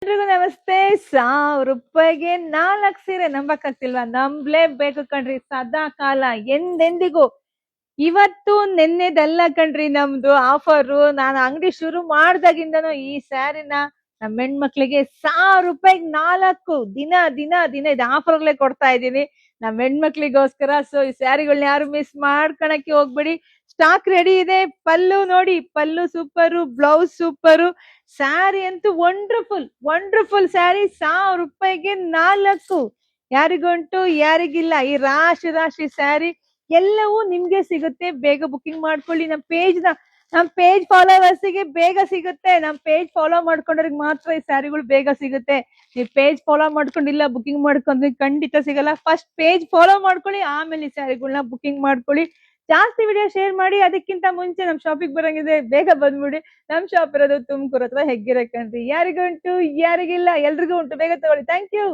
ಎಲ್ರಿಗೂ ನಮಸ್ತೆ. 1,000 ರೂಪಾಯಿಗೆ 4 ಸೀರೆ ನಂಬಕ್ಕಾಗ್ತಿಲ್ವಾ? ನಂಬ್ಲೇಬೇಕು ಕಣ್ರಿ, ಸದಾ ಕಾಲ ಎಂದೆಂದಿಗೂ. ಇವತ್ತು ನೆನ್ನೆದಲ್ಲ ಕಣ್ರಿ ನಮ್ದು ಆಫರು. ನಾನು ಅಂಗಡಿ ಶುರು ಮಾಡ್ದಾಗಿಂದನು ಈ ಸ್ಯಾರಿನ ನಮ್ಮ ಹೆಣ್ಮಕ್ಳಿಗೆ 1,000 ರೂಪಾಯಿಗೆ 4 ದಿನ ದಿನ ದಿನ ಇದು ಆಫರ್ಗಳೇ ಕೊಡ್ತಾ ಇದ್ದೀನಿ ನಮ್ಮ ಹೆಣ್ಮಕ್ಳಿಗೋಸ್ಕರ. ಸೊ ಈ ಸ್ಯಾರಿಗಳನ್ನ ಯಾರು ಮಿಸ್ ಮಾಡ್ಕೊಳಕ್ಕೆ ಹೋಗ್ಬೇಡಿ. ಸ್ಟಾಕ್ ರೆಡಿ ಇದೆ. ಪಲ್ಲು ನೋಡಿ, ಪಲ್ಲು ಸೂಪರು, ಬ್ಲೌಸ್ ಸೂಪರು, ಸ್ಯಾರಿ ಅಂತೂ ವಂಡರ್ಫುಲ್ ವಂಡರ್ಫುಲ್ ಸ್ಯಾರಿ. 1,000 ರೂಪಾಯಿಗೆ 4. ಯಾರಿಗುಂಟು ಯಾರಿಗಿಲ್ಲ ಈ ರಾಶಿ ರಾಶಿ ಸ್ಯಾರಿ ಎಲ್ಲವೂ ನಿಮ್ಗೆ ಸಿಗುತ್ತೆ. ಬೇಗ ಬುಕಿಂಗ್ ಮಾಡ್ಕೊಳ್ಳಿ. ನಮ್ ಪೇಜ್ ಫಾಲೋವರ್ಸ್ ಬೇಗ ಸಿಗುತ್ತೆ. ನಮ್ ಪೇಜ್ ಫಾಲೋ ಮಾಡ್ಕೊಂಡ್ರಿಗೆ ಮಾತ್ರ ಈ ಸ್ಯಾರಿಗಳು ಬೇಗ ಸಿಗುತ್ತೆ. ನೀವು ಪೇಜ್ ಫಾಲೋ ಮಾಡ್ಕೊಂಡಿಲ್ಲ ಬುಕಿಂಗ್ ಮಾಡ್ಕೊಂಡ್ರೆ ಖಂಡಿತ ಸಿಗಲ್ಲ. ಫಸ್ಟ್ ಪೇಜ್ ಫಾಲೋ ಮಾಡ್ಕೊಳ್ಳಿ, ಆಮೇಲೆ ಈ ಸ್ಯಾರಿಗಳನ್ನ ಬುಕಿಂಗ್ ಮಾಡ್ಕೊಳ್ಳಿ. ಜಾಸ್ತಿ ವಿಡಿಯೋ ಶೇರ್ ಮಾಡಿ. ಅದಕ್ಕಿಂತ ಮುಂಚೆ ನಮ್ ಶಾಪಿಗೆ ಬರಂಗಿದೆ, ಬೇಗ ಬಂದ್ಬಿಡಿ. ನಮ್ ಶಾಪ್ ಇರೋದು ತುಮಕೂರು ಅಥವಾ ಹೆಗ್ಗೆರೆ ಕಣ್ರಿ. ಯಾರಿಗುಂಟು ಯಾರಿಗಿಲ್ಲ, ಎಲ್ರಿಗೂ ಉಂಟು. ಬೇಗ ತಗೊಳ್ಳಿ. Thank you.